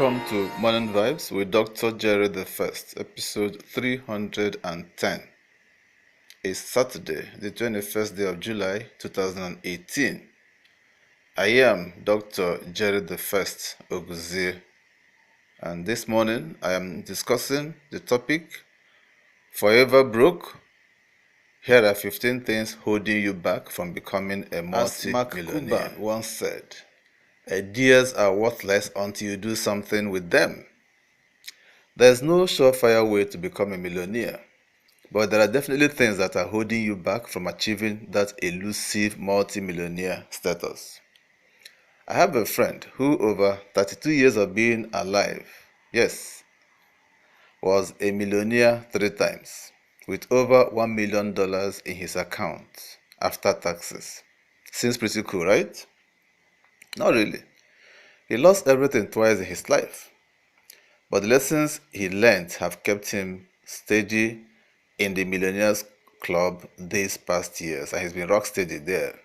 Welcome to Morning Vibes with Dr. JTF, episode 310. It's Saturday, the 21st day of July 2018. I am Dr. JTF Oguzie, and this morning I am discussing the topic Forever Broke. Here are 15 things holding you back from becoming a multi-millionaire. As Mark Cuban once said, ideas are worthless until you do something with them. There's no surefire way to become a millionaire, but there are definitely things that are holding you back from achieving that elusive multi-millionaire status. I have a friend who, over 32 years of being alive, was a millionaire 3 times, with over $1 million in his account after taxes. Seems pretty cool, right? Not really. He lost everything twice in his life, but the lessons he learned have kept him steady in the Millionaires Club these past years, and he's been rock steady there.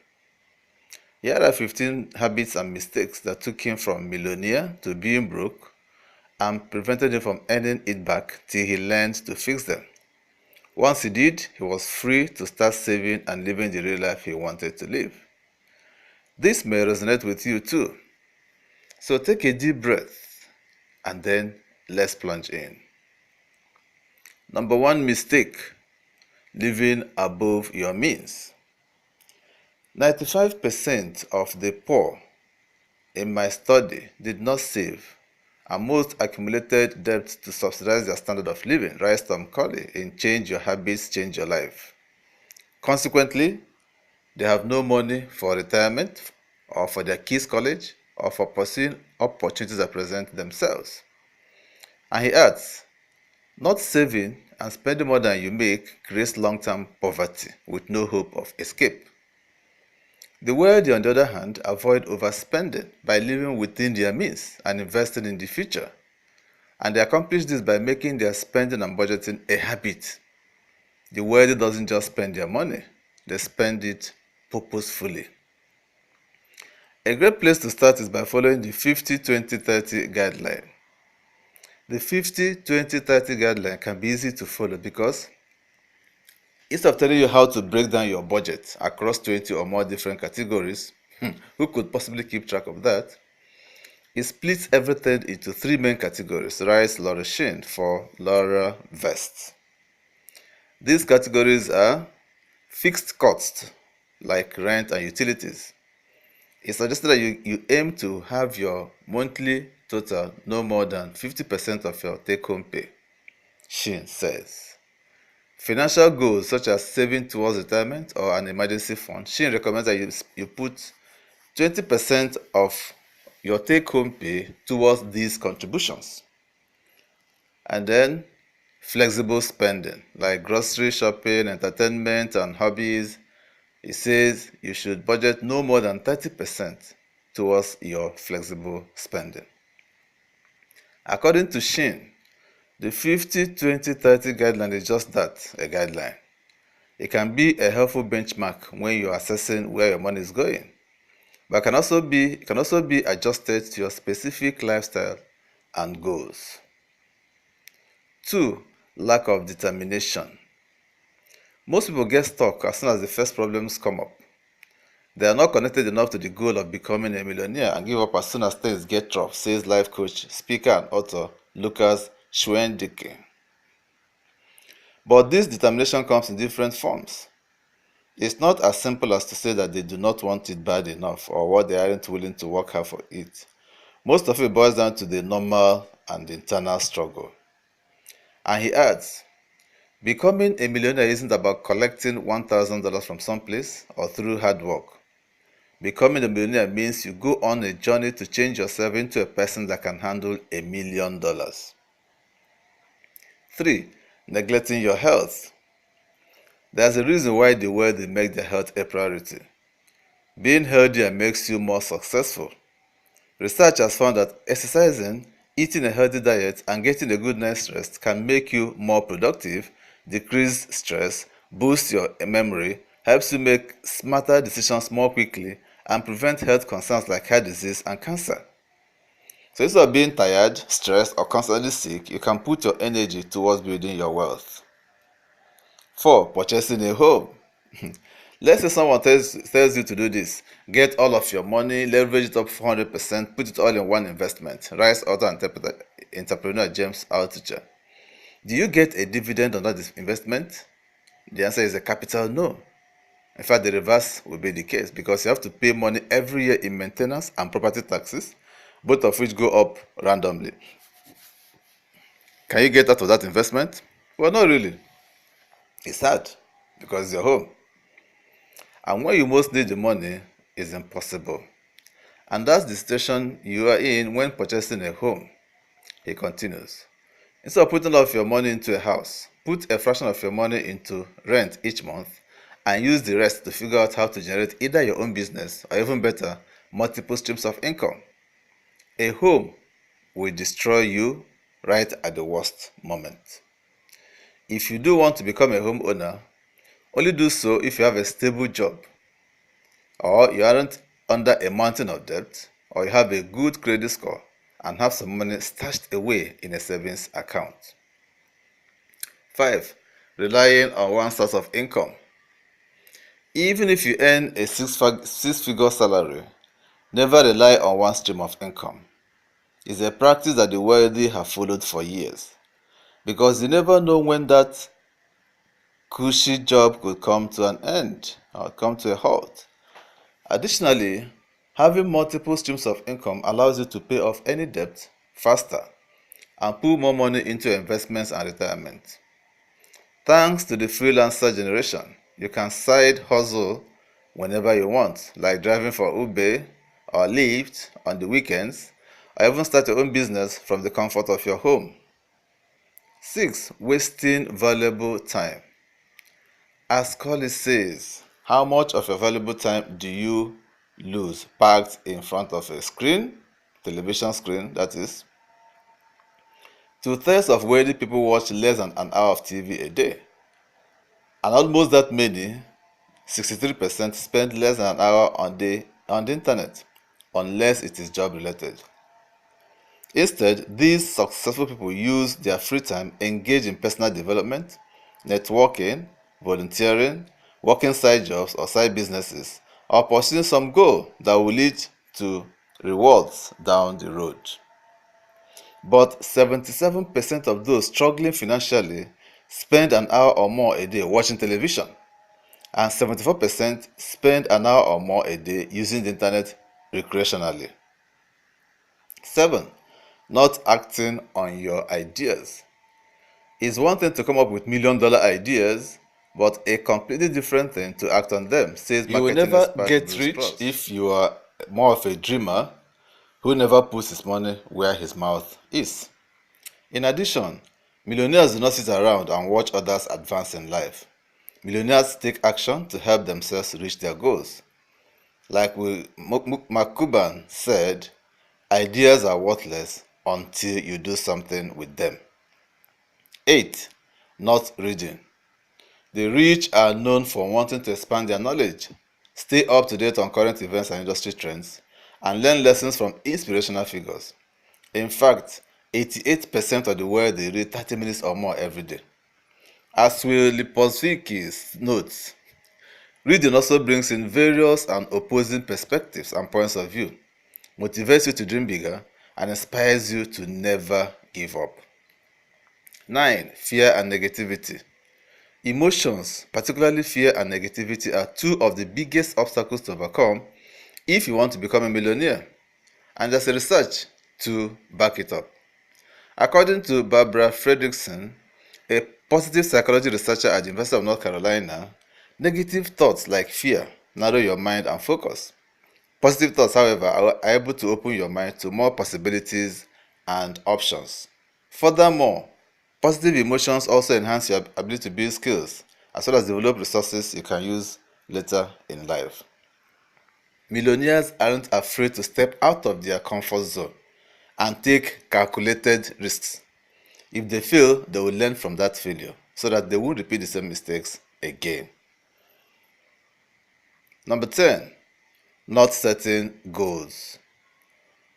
Here are 15 habits and mistakes that took him from millionaire to being broke and prevented him from earning it back till he learned to fix them. Once he did, he was free to start saving and living the real life he wanted to live. This may resonate with you too. So take a deep breath and then let's plunge in. Number 1 mistake: living above your means. 95% of the poor in my study did not save, and most accumulated debt to subsidize their standard of living. Rise Tom Colley in Change Your Habits, Change Your Life. Consequently, they have no money for retirement or for their kids' college or for pursuing opportunities that present themselves. And he adds, not saving and spending more than you make creates long-term poverty with no hope of escape. The wealthy, on the other hand, avoid overspending by living within their means and investing in the future. And they accomplish this by making their spending and budgeting a habit. The wealthy doesn't just spend their money, they spend it purposefully. A great place to start is by following the 50-20-30 guideline. The 50-20-30 guideline can be easy to follow because instead of telling you how to break down your budget across 20 or more different categories, who could possibly keep track of that? It splits everything into 3 main categories: rice, Laura Sheen for Laura Vest. These categories are fixed costs like rent and utilities. It's suggested that you aim to have your monthly total no more than 50% of your take-home pay, Sheen says. Financial goals such as saving towards retirement or an emergency fund, Sheen recommends that you put 20% of your take-home pay towards these contributions. And then flexible spending like grocery shopping, entertainment, and hobbies. It says you should budget no more than 30% towards your flexible spending. According to Sheen, the 50-20-30 guideline is just that, a guideline. It can be a helpful benchmark when you're assessing where your money is going, but it can also be adjusted to your specific lifestyle and goals. 2. Lack of determination. Most people get stuck as soon as the first problems come up. They are not connected enough to the goal of becoming a millionaire and give up as soon as things get rough, says life coach, speaker, and author Lucas Schwendike. But this determination comes in different forms. It's not as simple as to say that they do not want it bad enough or what they aren't willing to work hard for it. Most of it boils down to the normal and internal struggle. And he adds, becoming a millionaire isn't about collecting $1,000 from someplace or through hard work. Becoming a millionaire means you go on a journey to change yourself into a person that can handle $1 million. 3. Neglecting your health. There's a reason why the wealthy make their health a priority. Being healthier makes you more successful. Research has found that exercising, eating a healthy diet, and getting a good night's rest can make you more productive, decrease stress, boost your memory, helps you make smarter decisions more quickly, and prevent health concerns like heart disease and cancer. So instead of being tired, stressed, or constantly sick, you can put your energy towards building your wealth. 4. Purchasing a home. Let's say someone tells you to do this. Get all of your money, leverage it up 400%, put it all in one investment. Rise author and entrepreneur James Altucher. Do you get a dividend on that investment? The answer is a capital no. In fact, the reverse will be the case because you have to pay money every year in maintenance and property taxes, both of which go up randomly. Can you get out of that investment? Well, not really. It's hard because it's your home. And when you most need the money, it's impossible. And that's the situation you are in when purchasing a home. He continues. Instead of putting all of your money into a house, put a fraction of your money into rent each month and use the rest to figure out how to generate either your own business or, even better, multiple streams of income. A home will destroy you right at the worst moment. If you do want to become a homeowner, only do so if you have a stable job, or you aren't under a mountain of debt, or you have a good credit score and have some money stashed away in a savings account. 5. Relying on one source of income. Even if you earn a six-figure salary, never rely on one stream of income. It's a practice that the wealthy have followed for years, because you never know when that cushy job could come to an end or come to a halt. Additionally, having multiple streams of income allows you to pay off any debt faster and put more money into investments and retirement. Thanks to the freelancer generation, you can side hustle whenever you want, like driving for Uber or Lyft on the weekends, or even start your own business from the comfort of your home. 6. Wasting valuable time. As Collins says, how much of your valuable time do you lose parked in front of a screen, television screen that is? 2/3 of wealthy people watch less than an hour of TV a day, and almost that many, 63%, spend less than an hour on the internet, unless it is job related. Instead, these successful people use their free time engaged in personal development, networking, volunteering, working side jobs or side businesses, or pursuing some goal that will lead to rewards down the road. But 77% of those struggling financially spend an hour or more a day watching television, and 74% spend an hour or more a day using the internet recreationally. 7. Not acting on your ideas. It's one thing to come up with $1 million ideas, but a completely different thing to act on them, says You will marketing never expert get Bruce rich Cross. if you are more of a dreamer who never puts his money where his mouth is. In addition, millionaires do not sit around and watch others advance in life. Millionaires take action to help themselves reach their goals. Like Mark Cuban said, ideas are worthless until you do something with them. 8. Not reading. The rich are known for wanting to expand their knowledge, stay up to date on current events and industry trends, and learn lessons from inspirational figures. In fact, 88% of the world they read 30 minutes or more every day. As Will Lipovsky notes, reading also brings in various and opposing perspectives and points of view, motivates you to dream bigger, and inspires you to never give up. 9. Fear and negativity. Emotions, particularly fear and negativity, are two of the biggest obstacles to overcome if you want to become a millionaire. And there's a research to back it up. According to Barbara Fredrickson, a positive psychology researcher at the University of North Carolina, negative thoughts like fear narrow your mind and focus. Positive thoughts, however, are able to open your mind to more possibilities and options. Furthermore, positive emotions also enhance your ability to build skills, as well as develop resources you can use later in life. Millionaires aren't afraid to step out of their comfort zone and take calculated risks. If they fail, they will learn from that failure so that they won't repeat the same mistakes again. Number 10, not setting goals.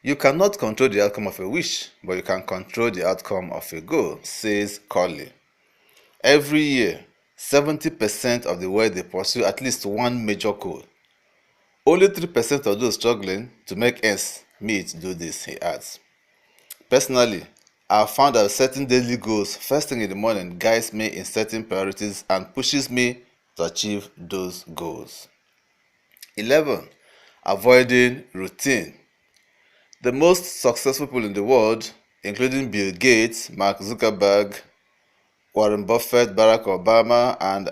You cannot control the outcome of a wish, but you can control the outcome of a goal, says Corley. Every year, 70% of the world pursue at least one major goal. Only 3% of those struggling to make ends meet do this, he adds. Personally, I have found that setting daily goals first thing in the morning guides me in setting priorities and pushes me to achieve those goals. 11. Avoiding routine. The most successful people in the world, including Bill Gates, Mark Zuckerberg, Warren Buffett, Barack Obama, and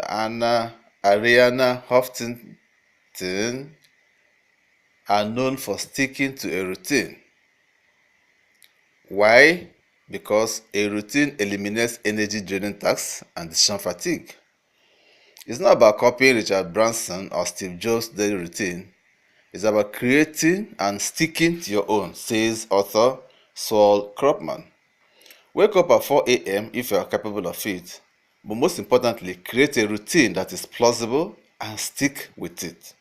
Ariana Huffington, are known for sticking to a routine. Why? Because a routine eliminates energy draining tasks and decision fatigue. It's not about copying Richard Branson or Steve Jobs' daily routine. It's about creating and sticking to your own, says author Saul Kropman. Wake up at 4 a.m. if you are capable of it, but most importantly, create a routine that is plausible and stick with it.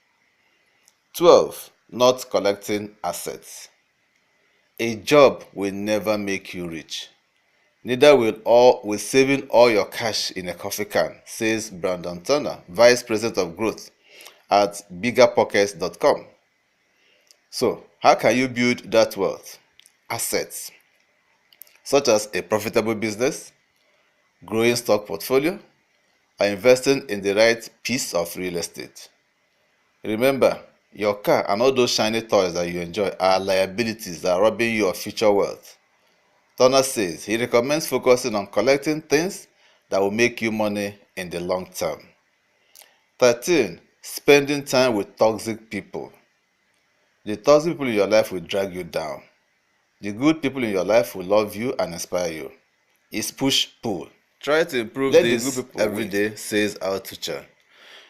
12. Not collecting assets. A job will never make you rich. Neither will saving all your cash in a coffee can, says Brandon Turner, Vice President of Growth at biggerpockets.com. So, how can you build that wealth? Assets, such as a profitable business, growing stock portfolio, or investing in the right piece of real estate. Remember, your car and all those shiny toys that you enjoy are liabilities that are robbing you of future wealth. Turner says he recommends focusing on collecting things that will make you money in the long term. 13. Spending time with toxic people. The toxic people in your life will drag you down. The good people in your life will love you and inspire you. It's push-pull. Try to improve this every day, says our teacher.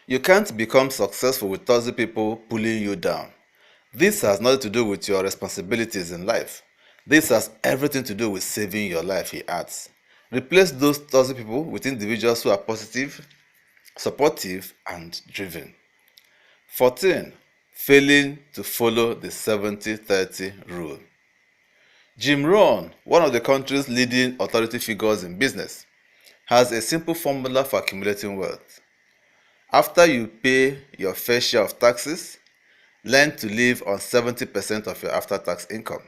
You can't become successful with toxic people pulling you down. This has nothing to do with your responsibilities in life. This has everything to do with saving your life, he adds. Replace those toxic people with individuals who are positive, supportive, and driven. 14. Failing to follow the 70-30 rule. Jim Rohn, one of the country's leading authority figures in business, has a simple formula for accumulating wealth. After you pay your fair share of taxes, learn to live on 70% of your after-tax income.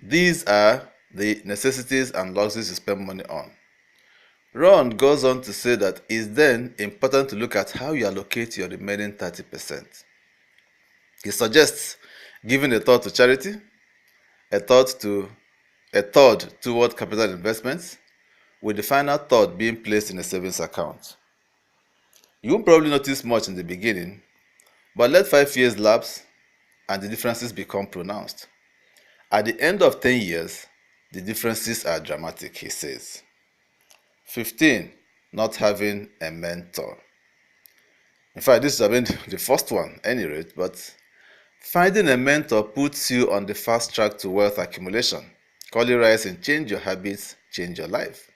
These are the necessities and luxuries you spend money on. Ron goes on to say that it's then important to look at how you allocate your remaining 30%. He suggests giving a third to charity, a third toward capital investments, with the final third being placed in a savings account. You won't probably notice much in the beginning, but let 5 years lapse and the differences become pronounced. At the end of 10 years, the differences are dramatic, he says. 15. Not having a mentor. In fact, this has been the first one, at any rate, but finding a mentor puts you on the fast track to wealth accumulation. Corley writes in Change Your Habits, Change Your Life.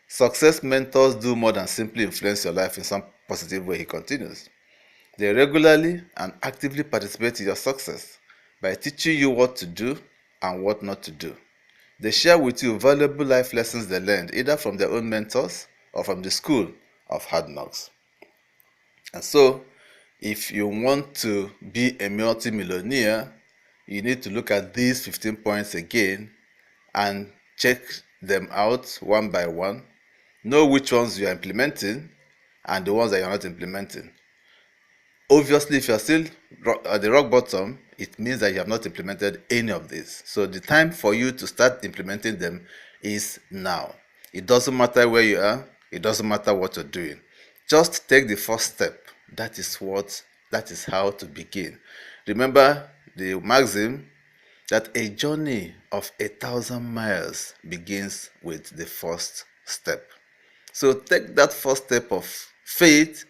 Success mentors do more than simply influence your life in some positive way, he continues. They regularly and actively participate in your success by teaching you what to do and what not to do. They share with you valuable life lessons they learned either from their own mentors or from the school of hard knocks. And so, if you want to be a multi-millionaire, you need to look at these 15 points again and check them out one by one. Know which ones you are implementing and the ones that you are not implementing. Obviously, if you are still at the rock bottom, it means that you have not implemented any of these. So the time for you to start implementing them is now. It doesn't matter where you are. It doesn't matter what you're doing. Just take the first step. That is how to begin. Remember the maxim that a journey of 1,000 miles begins with the first step. So take that first step of faith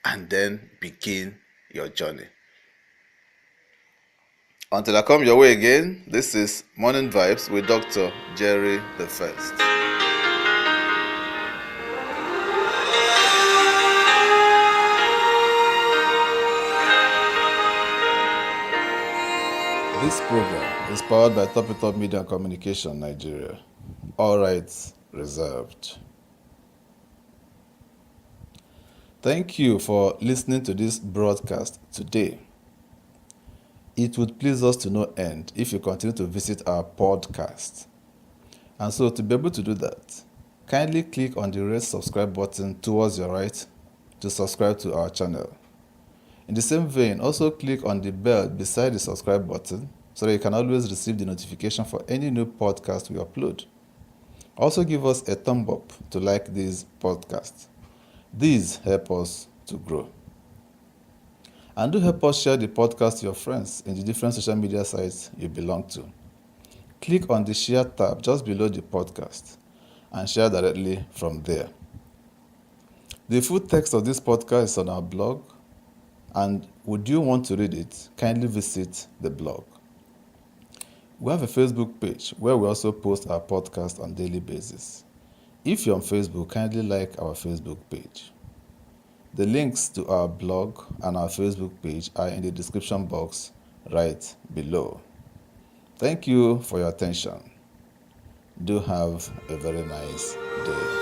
and then begin your journey. Until I come your way again, this is Morning Vibes with Dr. Jerry the First. This program is powered by Topitup Media and Communication Nigeria. All rights reserved. Thank you for listening to this broadcast today. It would please us to no end if you continue to visit our podcast. And so to be able to do that, kindly click on the red subscribe button towards your right to subscribe to our channel. In the same vein, also click on the bell beside the subscribe button so that you can always receive the notification for any new podcast we upload. Also give us a thumb up to like this podcast. These help us to grow. And do help us share the podcast to your friends in the different social media sites you belong to. Click on the share tab just below the podcast and share directly from there. The full text of this podcast is on our blog, and would you want to read it, kindly visit the blog. We have a Facebook page where we also post our podcast on a daily basis. If you're on Facebook, kindly like our Facebook page. The links to our blog and our Facebook page are in the description box right below. Thank you for your attention. Do have a very nice day.